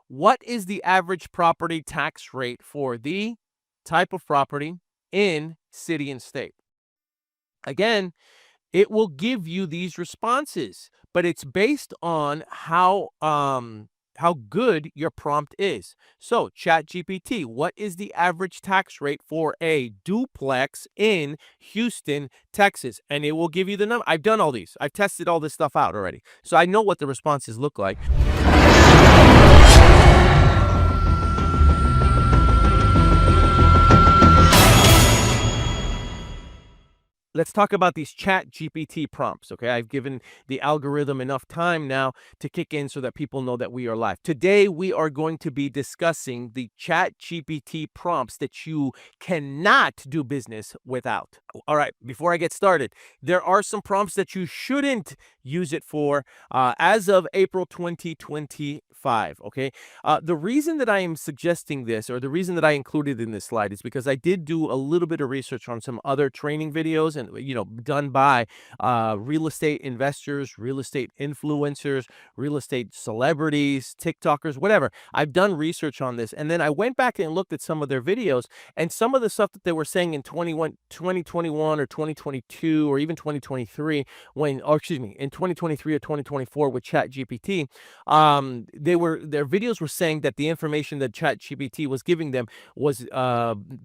what is the average property tax rate for the type of property in city and state? Again, it will give you these responses, but it's based on how good your prompt is. So ChatGPT, what is the average tax rate for a duplex in Houston, Texas? And it will give you the number. I've done all these. I've tested all this stuff out already. So I know what the responses look like. Let's talk about these ChatGPT prompts, okay? I've given the algorithm enough time now to kick in so that people know that we are live. Today, we are going to be discussing the ChatGPT prompts that you cannot do business without. All right, before I get started, there are some prompts that you shouldn't use it for as of April 2025, okay? The reason that I am suggesting this, or the reason that I included in this slide, is because I did do a little bit of research on some other training videos and done by real estate investors, real estate influencers, real estate celebrities, TikTokers, whatever. I've done research on this, and then I went back and looked at some of their videos, and some of the stuff that they were saying in 2021 or 2022 or even 2023 in 2023 or 2024 with ChatGPT, their videos were saying that the information that ChatGPT was giving them was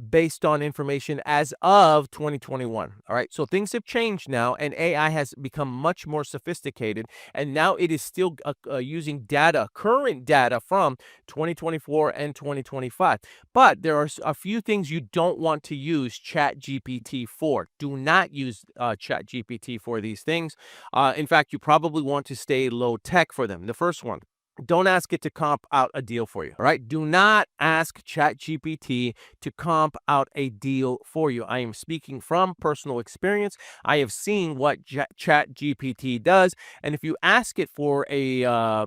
based on information as of 2021. All right, so things have changed now, and AI has become much more sophisticated, and now it is still using current data from 2024 and 2025. But there are a few things you don't want to use ChatGPT for. Do not use ChatGPT for these things. In fact, you probably want to stay low tech for them. The first one, don't ask it to comp out a deal for you. All right. Do not ask ChatGPT to comp out a deal for you. I am speaking from personal experience. I have seen what ChatGPT does. And if you ask it for a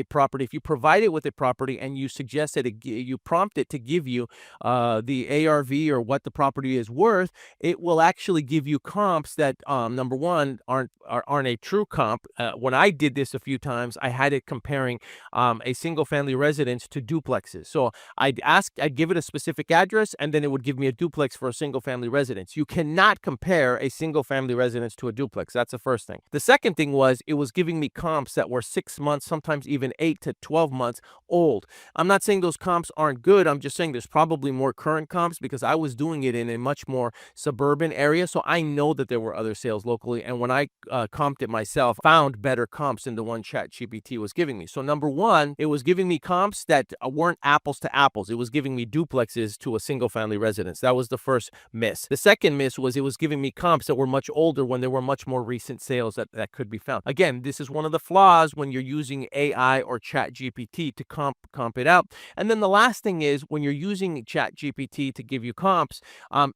property, if you provide it with a property and you suggest that you prompt it to give you the ARV or what the property is worth, it will actually give you comps that number one aren't a true comp. When I did this a few times, I had it comparing a single family residence to duplexes. So I'd give it a specific address, and then it would give me a duplex for a single family residence. You cannot compare a single family residence to a duplex. That's the first thing. The second thing was it was giving me comps that were 6 months, sometimes even 8 to 12 months old. I'm not saying those comps aren't good. I'm just saying there's probably more current comps because I was doing it in a much more suburban area. So I know that there were other sales locally. And when I comped it myself, found better comps than the one ChatGPT was giving me. So number one, it was giving me comps that weren't apples to apples. It was giving me duplexes to a single family residence. That was the first miss. The second miss was it was giving me comps that were much older when there were much more recent sales that could be found. Again, this is one of the flaws when you're using AI or ChatGPT to comp it out. And then the last thing is when you're using ChatGPT to give you comps,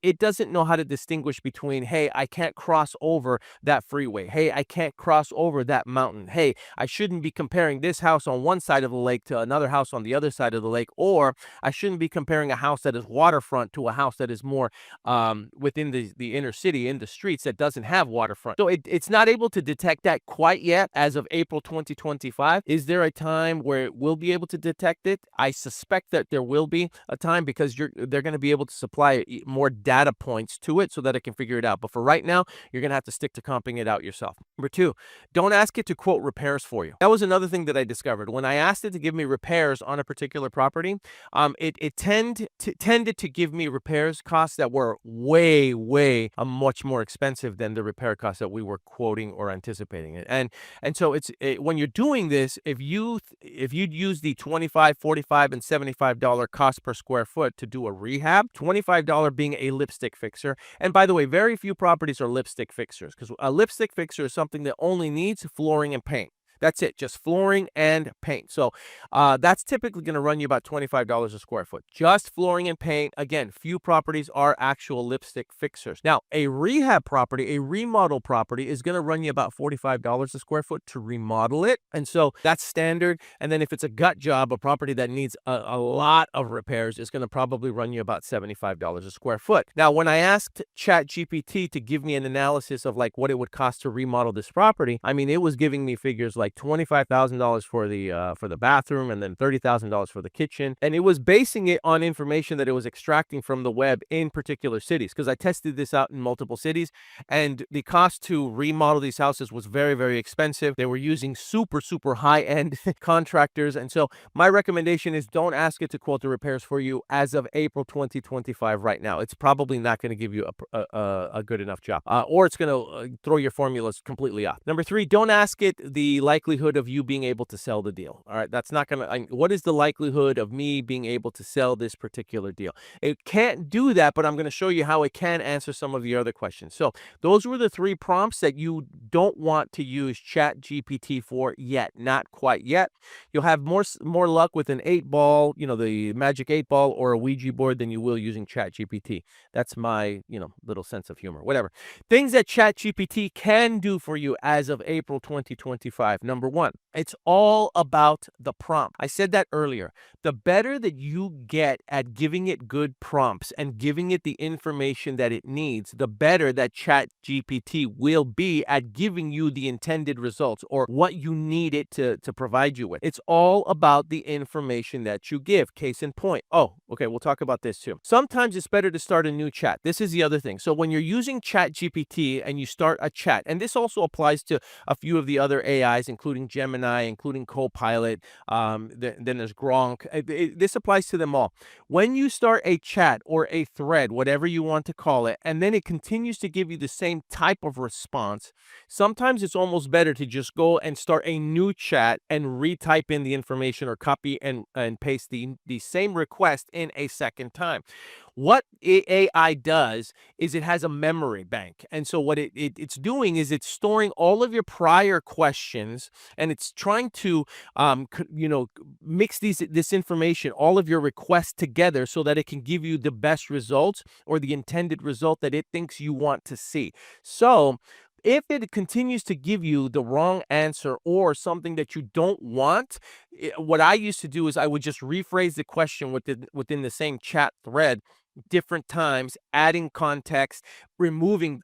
it doesn't know how to distinguish between, hey, I can't cross over that freeway. Hey, I can't cross over that mountain. Hey, I shouldn't be comparing this house on one side of the lake to another house on the other side of the lake, or I shouldn't be comparing a house that is waterfront to a house that is more within the inner city, in the streets, that doesn't have waterfront. So it's not able to detect that quite yet as of April 2025. Is there a time where it will be able to detect it? I suspect that there will be a time because they're going to be able to supply more data points to it so that it can figure it out. But for right now, you're going to have to stick to comping it out yourself. Number two, don't ask it to quote repairs for you. That was another thing that I discovered. When I asked it to give me repairs on a particular property, it tended to give me repairs costs that were way much more expensive than the repair costs that we were quoting or anticipating. And so when you're doing this, if you'd use the $25, $45, and $75 cost per square foot to do a rehab, $25 being a lipstick fixer. And by the way, very few properties are lipstick fixers because a lipstick fixer is something that only needs flooring and paint. That's it, just flooring and paint. So that's typically going to run you about $25 a square foot. Just flooring and paint. Again, few properties are actual lipstick fixers. Now, a rehab property, a remodel property is going to run you about $45 a square foot to remodel it. And so that's standard. And then if it's a gut job, a property that needs a lot of repairs, is going to probably run you about $75 a square foot. Now, when I asked ChatGPT to give me an analysis of like what it would cost to remodel this property, I mean, it was giving me figures like like $25,000 for the bathroom, and then $30,000 for the kitchen. And it was basing it on information that it was extracting from the web in particular cities, because I tested this out in multiple cities, and the cost to remodel these houses was very, very expensive. They were using super, super high-end contractors. And so my recommendation is don't ask it to quote the repairs for you as of April 2025 right now. It's probably not going to give you a good enough job, or it's going to throw your formulas completely off. Number three, don't ask it the likelihood of you being able to sell the deal. All right, that's not going to, what is the likelihood of me being able to sell this particular deal? It can't do that, but I'm going to show you how it can answer some of the other questions. So those were the three prompts that you don't want to use ChatGPT for yet, not quite yet. You'll have more luck with an 8-ball, the magic 8-ball, or a Ouija board than you will using ChatGPT. That's my, little sense of humor, whatever. Things that ChatGPT can do for you as of April 2025. Number one, it's all about the prompt. I said that earlier. The better that you get at giving it good prompts and giving it the information that it needs, the better that ChatGPT will be at giving you the intended results or what you need it to provide you with. It's all about the information that you give. Case in point. Oh, okay, we'll talk about this too. Sometimes it's better to start a new chat. This is the other thing. So when you're using ChatGPT and you start a chat, and this also applies to a few of the other AIs, including Gemini, including Copilot, then there's Gronk. This applies to them all. When you start a chat or a thread, whatever you want to call it, and then it continues to give you the same type of response, sometimes it's almost better to just go and start a new chat and retype in the information or copy and paste the same request in a second time. What AI does is it has a memory bank. And so what it's doing is it's storing all of your prior questions, and it's trying to mix this information, all of your requests together, so that it can give you the best results or the intended result that it thinks you want to see. So if it continues to give you the wrong answer or something that you don't want, what I used to do is I would just rephrase the question within the same chat thread different times, adding context, removing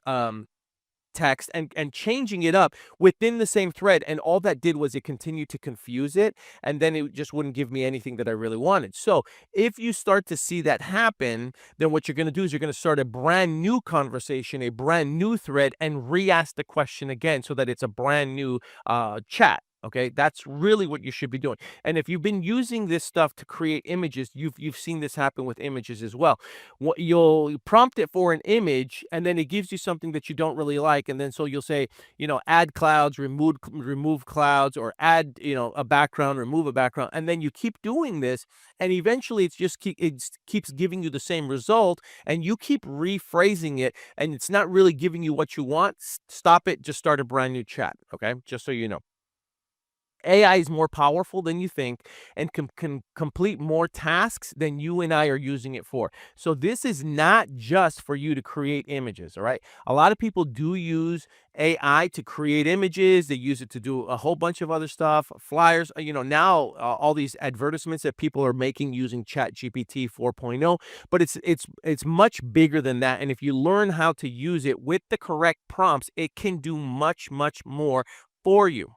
text, and changing it up within the same thread. And all that did was it continued to confuse it, and then it just wouldn't give me anything that I really wanted. So if you start to see that happen, then what you're going to do is you're going to start a brand new conversation, a brand new thread, and re-ask the question again so that it's a brand new chat. Okay, that's really what you should be doing. And if you've been using this stuff to create images, you've seen this happen with images as well. What you'll prompt it for an image, and then it gives you something that you don't really like, and then so you'll say, add clouds, remove clouds, or add, a background, remove a background, and then you keep doing this, and eventually it keeps giving you the same result, and you keep rephrasing it, and it's not really giving you what you want. Stop it. Just start a brand new chat. Okay, just so you know. AI is more powerful than you think and can complete more tasks than you and I are using it for. So this is not just for you to create images, all right? A lot of people do use AI to create images. They use it to do a whole bunch of other stuff, flyers. Now all these advertisements that people are making using ChatGPT 4.0, but it's much bigger than that. And if you learn how to use it with the correct prompts, it can do much, much more for you.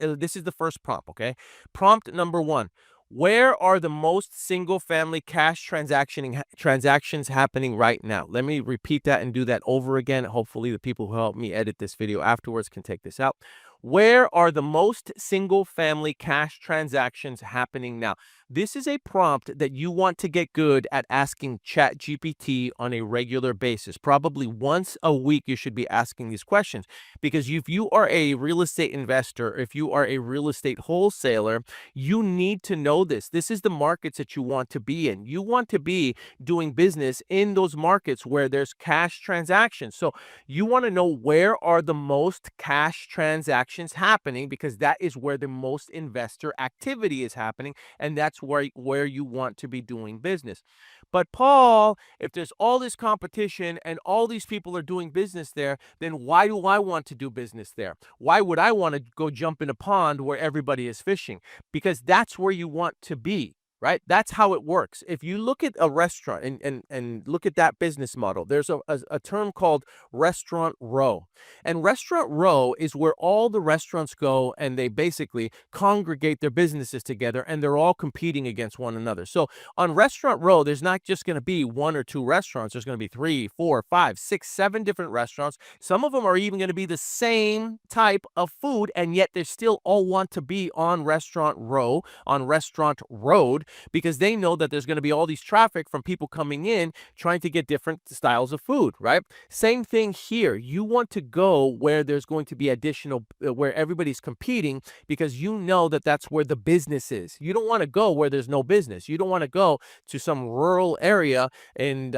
This is the first prompt, okay? Prompt number one: where are the most single-family cash transactions happening right now? Let me repeat that and do that over again. Hopefully, the people who help me edit this video afterwards can take this out. Where are the most single-family cash transactions happening now? This is a prompt that you want to get good at asking ChatGPT on a regular basis. Probably once a week, you should be asking these questions, because if you are a real estate investor, if you are a real estate wholesaler, you need to know this. This is the markets that you want to be in. You want to be doing business in those markets where there's cash transactions. So you want to know, where are the most cash transactions happening, because that is where the most investor activity is happening, and that's where you want to be doing business. But Paul, if there's all this competition and all these people are doing business there, then why do I want to do business there? Why would I want to go jump in a pond where everybody is fishing? Because that's where you want to be, right? That's how it works. If you look at a restaurant and look at that business model, there's a term called restaurant row. And restaurant row is where all the restaurants go and they basically congregate their businesses together and they're all competing against one another. So on restaurant row, there's not just going to be one or two restaurants. There's going to be three, four, five, six, seven different restaurants. Some of them are even going to be the same type of food, and yet they still all want to be on restaurant row, on restaurant road, because they know that there's going to be all these traffic from people coming in trying to get different styles of food, right? Same thing here. You want to go where there's going to be additional, where everybody's competing, because you know that that's where the business is. You don't want to go where there's no business. You don't want to go to some rural area in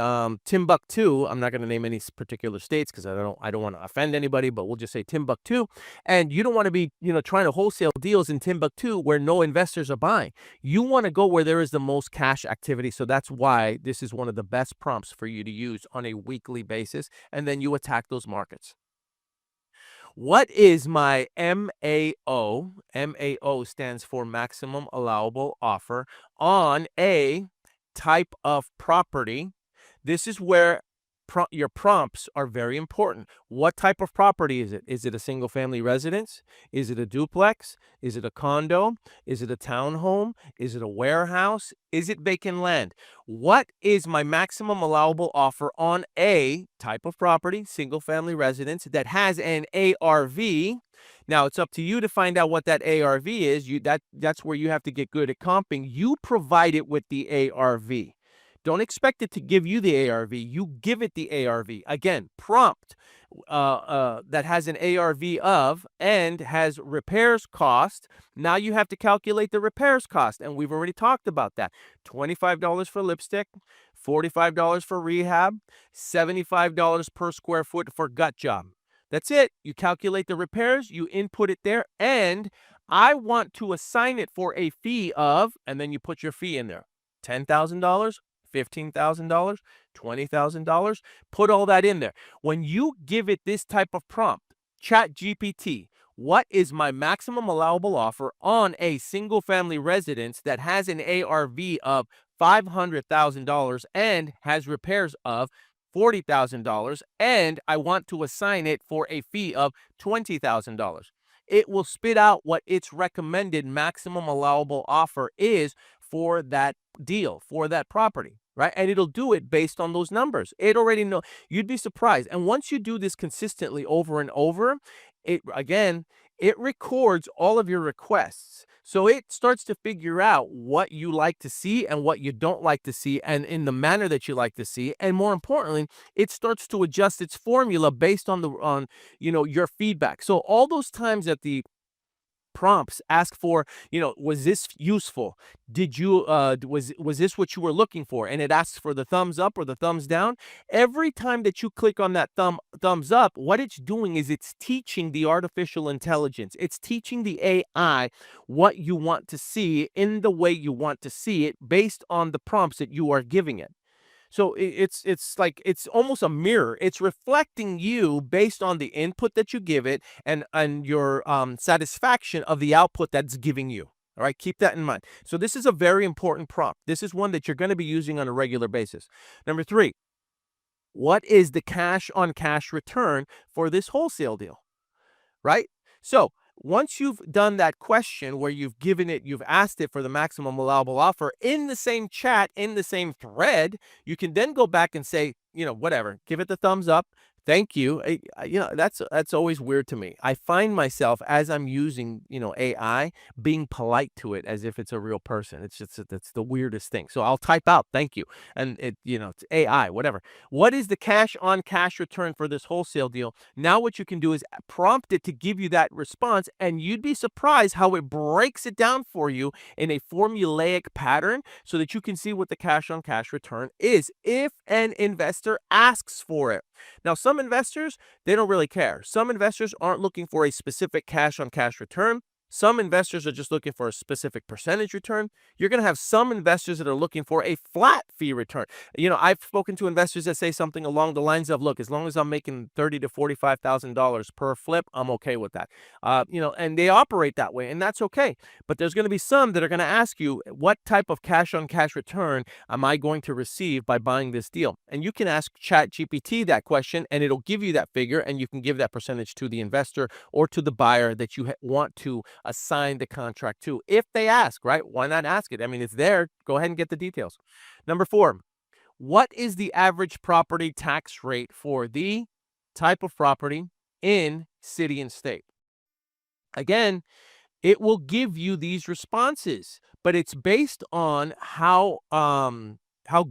Timbuktu. I'm not going to name any particular states because I don't want to offend anybody, but we'll just say Timbuktu. And you don't want to be, trying to wholesale deals in Timbuktu where no investors are buying. You want to go where there is the most cash activity. So that's why this is one of the best prompts for you to use on a weekly basis. And then you attack those markets. What is my MAO? MAO stands for Maximum Allowable Offer on a type of property. This is where your prompts are very important. What type of property is it? Is it a single family residence? Is it a duplex? Is it a condo? Is it a townhome? Is it a warehouse? Is it vacant land? What is my maximum allowable offer on a type of property, single family residence, that has an ARV? Now, it's up to you to find out what that ARV is. That's where you have to get good at comping. You provide it with the ARV. Don't expect it to give you the ARV. You give it the ARV. Again, prompt that has an ARV of and has repairs cost. Now you have to calculate the repairs cost, and we've already talked about that. $25 for lipstick, $45 for rehab, $75 per square foot for gut job. That's it. You calculate the repairs, you input it there, and I want to assign it for a fee of, and then you put your fee in there. $10,000, $15,000, $20,000, put all that in there. When you give it this type of prompt, ChatGPT, what is my maximum allowable offer on a single family residence that has an ARV of $500,000 and has repairs of $40,000, and I want to assign it for a fee of $20,000. It will spit out what its recommended maximum allowable offer is for that deal, for that property, right? And it'll do it based on those numbers. It already know. You'd be surprised. And once you do this consistently over and over, it records all of your requests. So it starts to figure out what you like to see and what you don't like to see, and in the manner that you like to see. And more importantly, it starts to adjust its formula based on your feedback. So all those times that the prompts ask for, was this useful? Did you was this what you were looking for? And it asks for the thumbs up or the thumbs down. Every time that you click on that thumbs up, what it's doing is it's teaching the artificial intelligence. It's teaching the AI what you want to see in the way you want to see it based on the prompts that you are giving it. So it's like it's almost a mirror. It's reflecting you based on the input that you give it and your satisfaction of the output that's giving you. All right, keep that in mind. So this is a very important prompt. This is one that you're going to be using on a regular basis. Number 3, what is the cash on cash return for this wholesale deal? Right? So once you've done that question where you've asked it for the maximum allowable offer in the same chat, in the same thread, you can then go back and say, whatever, give it the thumbs up. Thank you. That's always weird to me. I find myself as I'm using, AI being polite to it as if it's a real person. That's the weirdest thing. So I'll type out thank you, and it's AI, whatever. What is the cash on cash return for this wholesale deal? Now what you can do is prompt it to give you that response, and you'd be surprised how it breaks it down for you in a formulaic pattern so that you can see what the cash on cash return is if an investor asks for it. Now, some investors, they don't really care. Some investors aren't looking for a specific cash on cash return. Some investors are just looking for a specific percentage return. You're going to have some investors that are looking for a flat fee return. I've spoken to investors that say something along the lines of, "Look, as long as I'm making $30,000 to $45,000 per flip, I'm okay with that." And they operate that way, and that's okay. But there's going to be some that are going to ask you, "What type of cash-on-cash return am I going to receive by buying this deal?" And you can ask ChatGPT that question, and it'll give you that figure, and you can give that percentage to the investor or to the buyer that you want to assign the contract to. If they ask, right? Why not ask it? I mean, it's there. Go ahead and get the details. Number 4, what is the average property tax rate for the type of property in city and state? Again, it will give you these responses, but it's based on how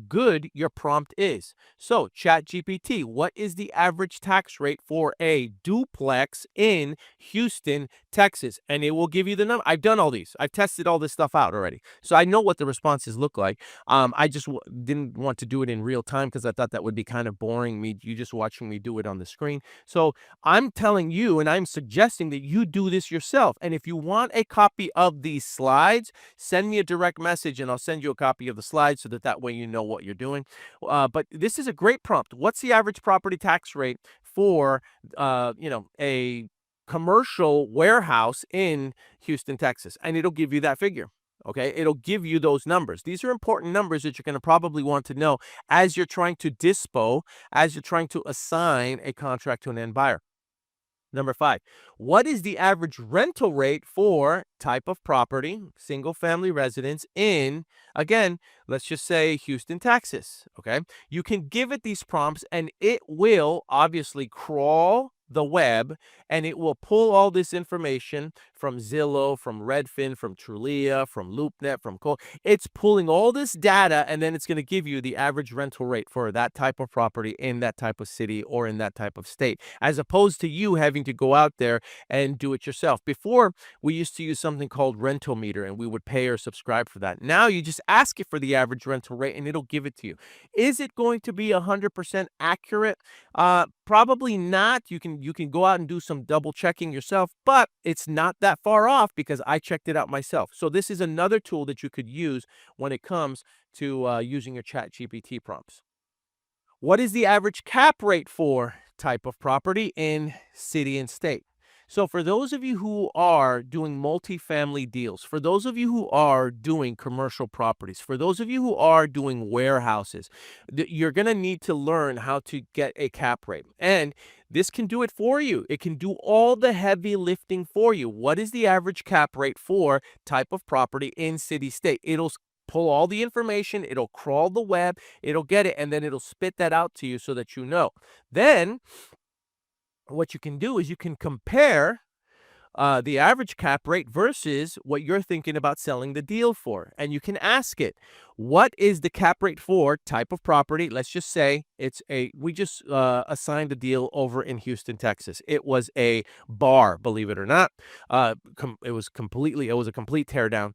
good your prompt is. So, ChatGPT, what is the average tax rate for a duplex in Houston, Texas? And it will give you the number. I've done all these. I've tested all this stuff out already. So I know what the responses look like. I just didn't want to do it in real time because I thought that would be kind of boring, you just watching me do it on the screen. So I'm telling you, and I'm suggesting that you do this yourself. And if you want a copy of these slides, send me a direct message and I'll send you a copy of the slides so that way you know what you're doing. But this is a great prompt. What's the average property tax rate for, a commercial warehouse in Houston, Texas? And it'll give you that figure. Okay, it'll give you those numbers. These are important numbers that you're going to probably want to know as you're trying to as you're trying to assign a contract to an end buyer. Number 5, what is the average rental rate for type of property, single family residence in, again, let's just say Houston, Texas, okay? You can give it these prompts and it will obviously crawl the web and it will pull all this information from Zillow, from Redfin, from Trulia, from LoopNet, from Cole. It's pulling all this data and then it's going to give you the average rental rate for that type of property in that type of city or in that type of state, as opposed to you having to go out there and do it yourself. Before, we used to use something called Rental Meter and we would pay or subscribe for that. Now you just ask it for the average rental rate and it'll give it to you. Is it going to be 100% accurate? Probably not. You can go out and do some double checking yourself, but it's not that far off because I checked it out myself. So this is another tool that you could use when it comes to using your ChatGPT prompts. What is the average cap rate for type of property in city and state? So for those of you who are doing multifamily deals, for those of you who are doing commercial properties, for those of you who are doing warehouses, you're going to need to learn how to get a cap rate. And this can do it for you. It can do all the heavy lifting for you. What is the average cap rate for type of property in city state? It'll pull all the information, it'll crawl the web, it'll get it, and then it'll spit that out to you so that you know. Then what you can do is you can compare the average cap rate versus what you're thinking about selling the deal for. And you can ask it, what is the cap rate for type of property? Let's just say we just assigned a deal over in Houston, Texas. It was a bar, believe it or not. It was a complete teardown.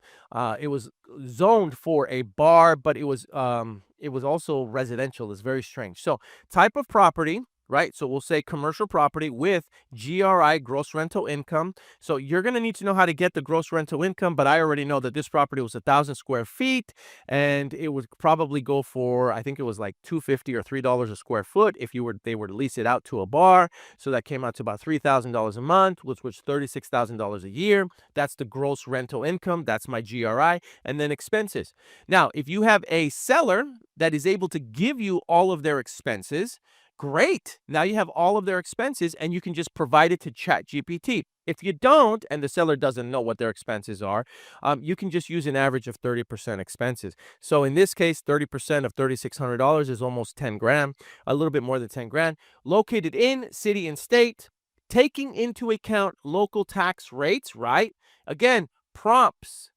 It was zoned for a bar, but it was also residential. It's very strange. So type of property, right? So we'll say commercial property with GRI, gross rental income. So you're going to need to know how to get the gross rental income, but I already know that this property was 1,000 square feet and it would probably go for, I think it was like $2.50 or $3 a square foot if they were to lease it out to a bar. So that came out to about $3,000 a month, which was $36,000 a year. That's the gross rental income. That's my GRI. And then expenses. Now, if you have a seller that is able to give you all of their expenses, great. Now you have all of their expenses and you can just provide it to ChatGPT. If you don't, and the seller doesn't know what their expenses are, you can just use an average of 30% expenses. So in this case, 30% of $3,600 is almost 10 grand, a little bit more than 10 grand. Located in city and state, taking into account local tax rates, right? Again, prompts,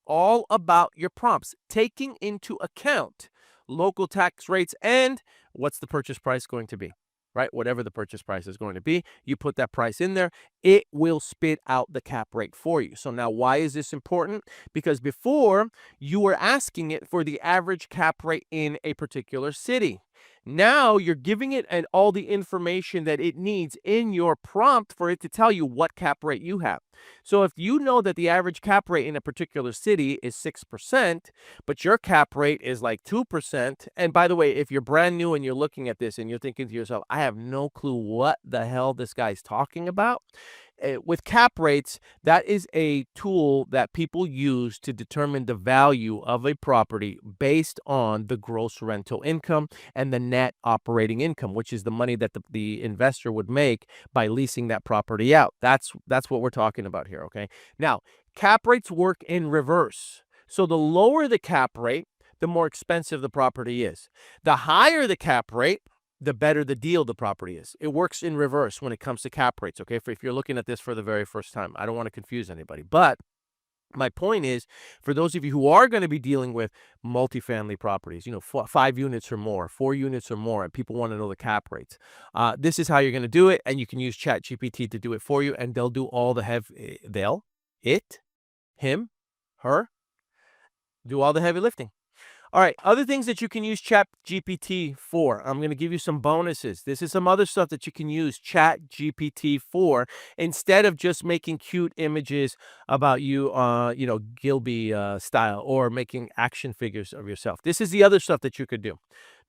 all about your prompts, taking into account local tax rates and what's the purchase price going to be, right? Whatever the purchase price is going to be, you put that price in there, it will spit out the cap rate for you. So now why is this important? Because before you were asking it for the average cap rate in a particular city. Now you're giving it and all the information that it needs in your prompt for it to tell you what cap rate you have. So if you know that the average cap rate in a particular city is 6%, but your cap rate is like 2%, and by the way, if you're brand new and you're looking at this and you're thinking to yourself, I have no clue what the hell this guy's talking about, with cap rates, that is a tool that people use to determine the value of a property based on the gross rental income and the net operating income, which is the money that the investor would make by leasing that property out. That's what we're talking about here, okay? Now, cap rates work in reverse. So the lower the cap rate, the more expensive the property is. The higher the cap rate, the better the deal the property is. It works in reverse when it comes to cap rates, okay? If you're looking at this for the very first time, I don't want to confuse anybody. But my point is, for those of you who are going to be dealing with multifamily properties, 5 units or more, 4 units or more, and people want to know the cap rates, this is how you're going to do it. And you can use ChatGPT to do it for you, and they'll do all the heavy, it, him, her, do all the heavy lifting. All right, other things that you can use ChatGPT for. I'm going to give you some bonuses. This is some other stuff that you can use ChatGPT for instead of just making cute images about you, Gilby style, or making action figures of yourself. This is the other stuff that you could do.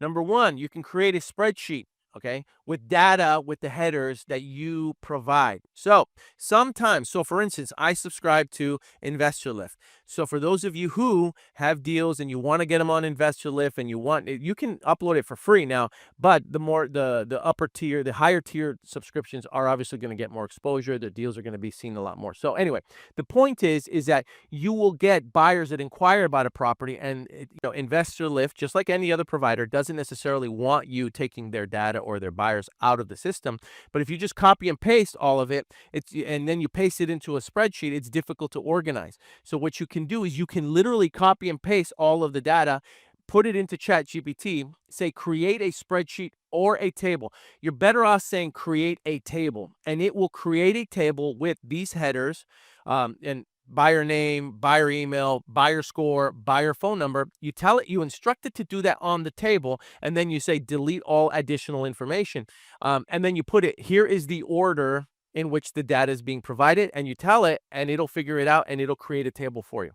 Number one, you can create a spreadsheet, okay, with data with the headers that you provide. So for instance, I subscribe to InvestorLift. So for those of you who have deals and you want to get them on InvestorLift and you can upload it for free now, but the upper tier, the higher tier subscriptions are obviously going to get more exposure. The deals are going to be seen a lot more. So anyway, the point is that you will get buyers that inquire about a property, and InvestorLift, just like any other provider, doesn't necessarily want you taking their data or their buyers out of the system. But if you just copy and paste all of it, and then you paste it into a spreadsheet, it's difficult to organize. So what you can do is you can literally copy and paste all of the data, put it into ChatGPT, say create a spreadsheet or a table. You're better off saying create a table, and it will create a table with these headers, and buyer name, buyer email, buyer score, buyer phone number. You instruct it to do that on the table, and then you say delete all additional information. And then you put it, here is the order in which the data is being provided, and you tell it, and it'll figure it out, and it'll create a table for you.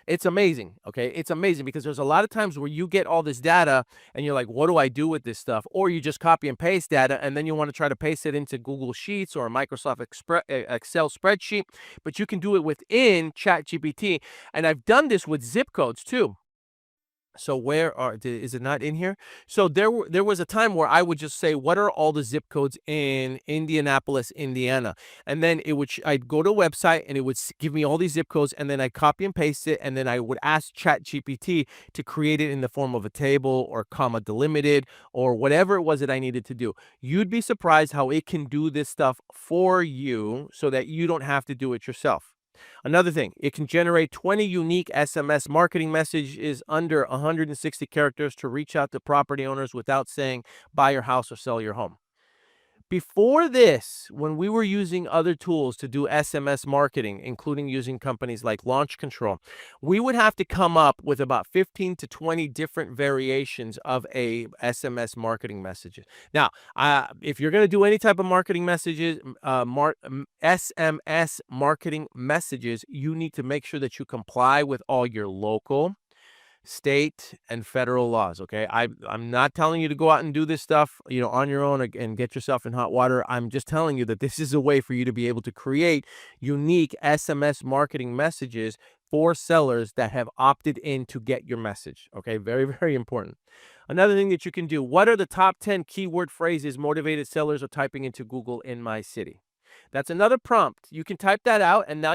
It's amazing, okay? It's amazing because there's a lot of times where you get all this data and you're like, what do I do with this stuff? Or you just copy and paste data and then you want to try to paste it into Google Sheets or a Microsoft Excel spreadsheet, but you can do it within ChatGPT. And I've done this with zip codes too. So is it not in here? So there was a time where I would just say, what are all the zip codes in Indianapolis, Indiana? And then I'd go to a website and it would give me all these zip codes, and then I copy and paste it, and then I would ask ChatGPT to create it in the form of a table or comma delimited or whatever it was that I needed to do. You'd be surprised how it can do this stuff for you so that you don't have to do it yourself. Another thing, it can generate 20 unique SMS marketing messages under 160 characters to reach out to property owners without saying buy your house or sell your home. Before this, when we were using other tools to do SMS marketing, including using companies like Launch Control, we would have to come up with about 15 to 20 different variations of a SMS marketing messages. Now, if you're going to do any type of marketing messages, SMS marketing messages, you need to make sure that you comply with all your local, state, and federal laws. Okay, I'm not telling you to go out and do this stuff, on your own and get yourself in hot water. I'm just telling you that this is a way for you to be able to create unique SMS marketing messages for sellers that have opted in to get your message. Okay, very, very important. Another thing that you can do, what are the top 10 keyword phrases motivated sellers are typing into Google in my city? That's another prompt. You can type that out, and now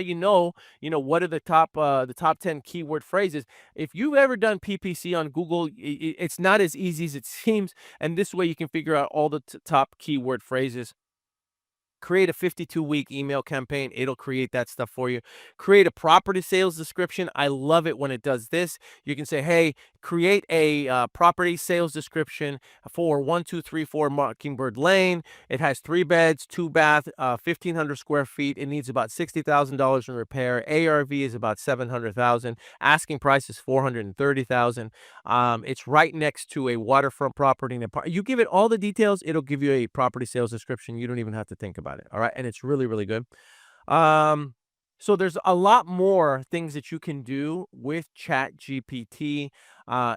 what are the top 10 keyword phrases. If you've ever done PPC on Google, it's not as easy as it seems, and this way you can figure out all the top keyword phrases. Create a 52-week email campaign. It'll create that stuff for you. Create a property sales description. I love it when it does this. You can say, hey, create a property sales description for 1234 Mockingbird Lane. It has 3 beds, 2 bath, 1,500 square feet. It needs about $60,000 in repair. ARV is about 700,000. Asking price is 430,000. It's right next to a waterfront property. You give it all the details, it'll give you a property sales description. You don't even have to think about it. All right, and it's really, really good. Um, so there's a lot more things that you can do with ChatGPT.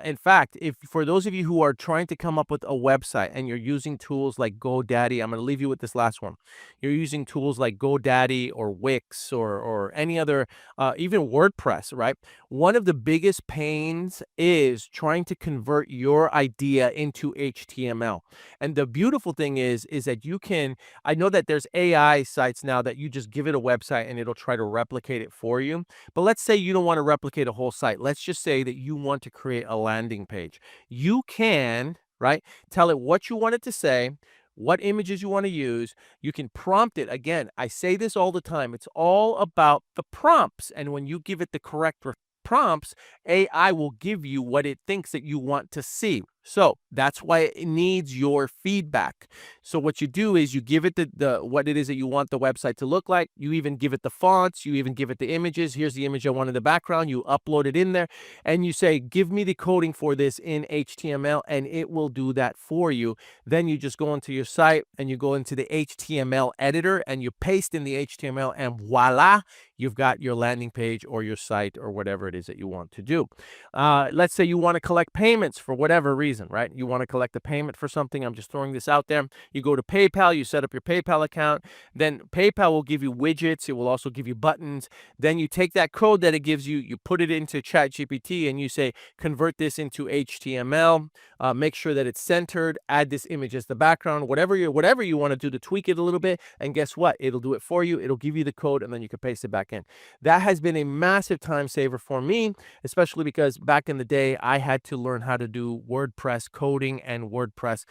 In fact, if for those of you who are trying to come up with a website and you're using tools like GoDaddy, I'm going to leave you with this last one. You're using tools like GoDaddy or Wix or any other, even WordPress, right? One of the biggest pains is trying to convert your idea into HTML. And the beautiful thing is that you can, I know that there's AI sites now that you just give it a website and it'll try to replicate it for you. But let's say you don't want to replicate a whole site. Let's just say that you want to create a landing page. You can, right, tell it what you want it to say, what images you want to use. You can prompt it. Again, I say this all the time. It's all about the prompts. And when you give it the correct prompts, AI will give you what it thinks that you want to see. So that's why it needs your feedback. So what you do is you give it the what it is that you want the website to look like. You even give it the fonts. You even give it the images. Here's the image I want in the background. You upload it in there and you say, give me the coding for this in HTML, and it will do that for you. Then you just go into your site and you go into the HTML editor and you paste in the HTML, and voila, you've got your landing page or your site or whatever it is that you want to do. Let's say you want to collect payments for whatever reason, right? You want to collect a payment for something. I'm just throwing this out there. You go to PayPal, you set up your PayPal account. Then PayPal will give you widgets. It will also give you buttons. Then you take that code that it gives you, you put it into ChatGPT and you say, convert this into HTML, make sure that it's centered, add this image as the background, whatever you want to do to tweak it a little bit. And guess what? It'll do it for you. It'll give you the code and then you can paste it back in. That has been a massive time saver for me, especially because back in the day, I had to learn how to do WordPress coding and WordPress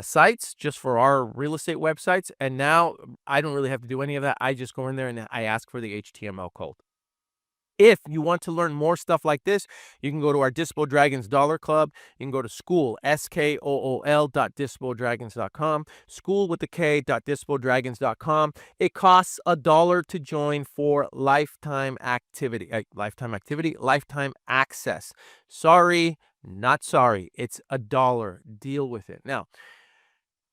sites just for our real estate websites. And now I don't really have to do any of that. I just go in there and I ask for the HTML code. If you want to learn more stuff like this, you can go to our Dispo Dragons Dollar Club. You can go to school, SKOOL.DispoDragons.com, school with the K.DispoDragons.com. It costs $1 to join for lifetime access. Sorry, not sorry. It's $1. Deal with it. Now,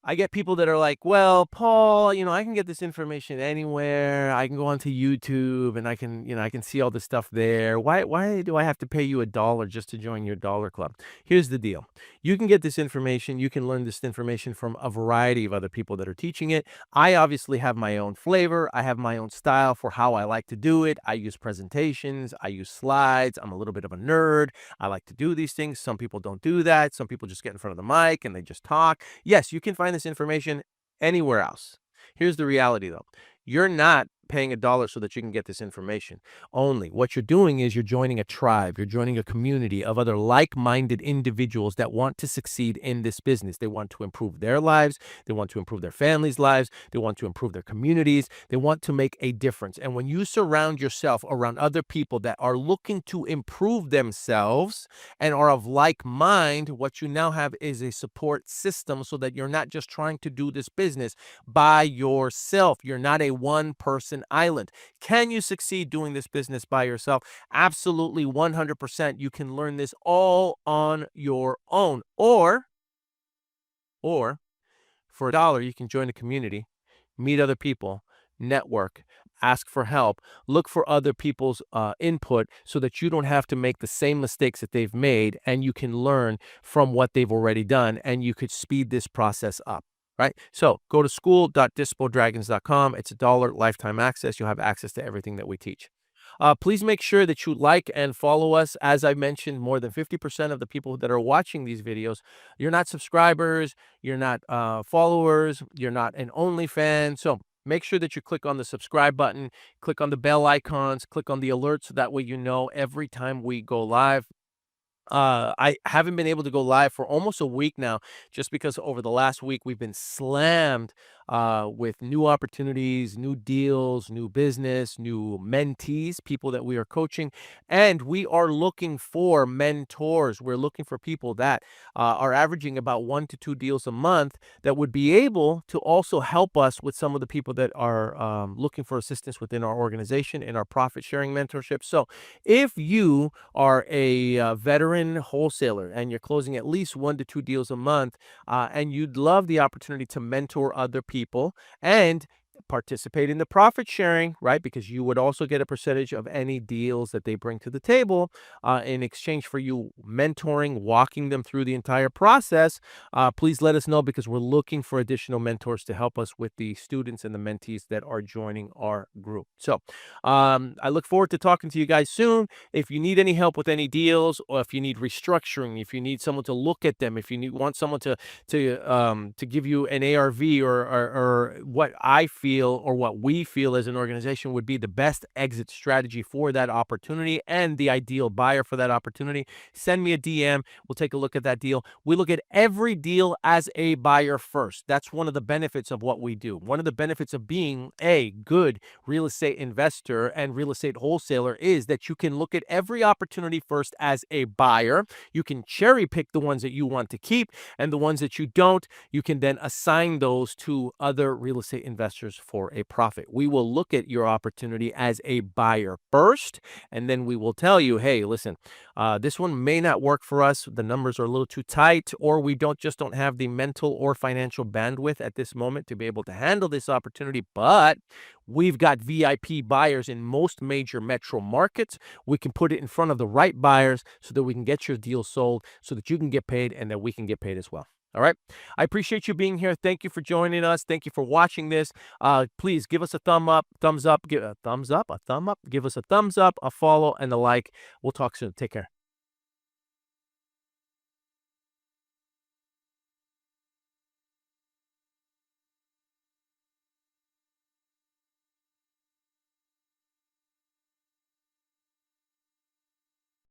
I get people that are like, well, Paul, I can get this information anywhere. I can go onto YouTube and I can see all this stuff there. Why do I have to pay you $1 just to join your dollar club? Here's the deal. You can get this information. You can learn this information from a variety of other people that are teaching it. I obviously have my own flavor. I have my own style for how I like to do it. I use presentations. I use slides. I'm a little bit of a nerd. I like to do these things. Some people don't do that. Some people just get in front of the mic and they just talk. Yes, you can find this information anywhere else. Here's the reality though. You're not paying $1 so that you can get this information only. What you're doing is you're joining a tribe. You're joining a community of other like-minded individuals that want to succeed in this business. They want to improve their lives. They want to improve their families' lives. They want to improve their communities. They want to make a difference. And when you surround yourself around other people that are looking to improve themselves and are of like mind, what you now have is a support system so that you're not just trying to do this business by yourself. You're not a one-person island. Can you succeed doing this business by yourself? Absolutely, 100%. You can learn this all on your own. Or for $1, you can join a community, meet other people, network, ask for help, look for other people's input so that you don't have to make the same mistakes that they've made, and you can learn from what they've already done, and you could speed this process up. Right? So go to school.DispoDragons.com. It's $1 lifetime access. You'll have access to everything that we teach. Please make sure that you like and follow us. As I mentioned, more than 50% of the people that are watching these videos, you're not subscribers, you're not followers, you're not an OnlyFan. So make sure that you click on the subscribe button, click on the bell icons, click on the alerts so that way you know every time we go live. I haven't been able to go live for almost a week now, just because over the last week we've been slammed with new opportunities, new deals, new business, new mentees, people that we are coaching. And we are looking for mentors. We're looking for people that are averaging about 1 to 2 deals a month that would be able to also help us with some of the people that are looking for assistance within our organization in our profit sharing mentorship. So if you are a veteran wholesaler and you're closing at least 1 to 2 deals a month, and you'd love the opportunity to mentor other people and participate in the profit sharing, right? Because you would also get a percentage of any deals that they bring to the table in exchange for you mentoring, walking them through the entire process. Please let us know, because we're looking for additional mentors to help us with the students and the mentees that are joining our group. So I look forward to talking to you guys soon. If you need any help with any deals, or if you need restructuring, if you need someone to look at them, if you want someone to give you an ARV, or what I feel or what we feel as an organization would be the best exit strategy for that opportunity and the ideal buyer for that opportunity, send me a DM. We'll take a look at that deal. We look at every deal as a buyer first. That's one of the benefits of what we do. One of the benefits of being a good real estate investor and real estate wholesaler is that you can look at every opportunity first as a buyer. You can cherry pick the ones that you want to keep, and the ones that you don't, you can then assign those to other real estate investors for a profit. We will look at your opportunity as a buyer first, and then we will tell you, hey, listen, this one may not work for us. The numbers are a little too tight, or we don't have the mental or financial bandwidth at this moment to be able to handle this opportunity, but we've got VIP buyers in most major metro markets. We can put it in front of the right buyers so that we can get your deal sold, so that you can get paid and that we can get paid as well. All right. I appreciate you being here. Thank you for joining us. Thank you for watching this. Please give us a thumbs up, give a thumbs up, give us a thumbs up, a follow, and a like. We'll talk soon. Take care.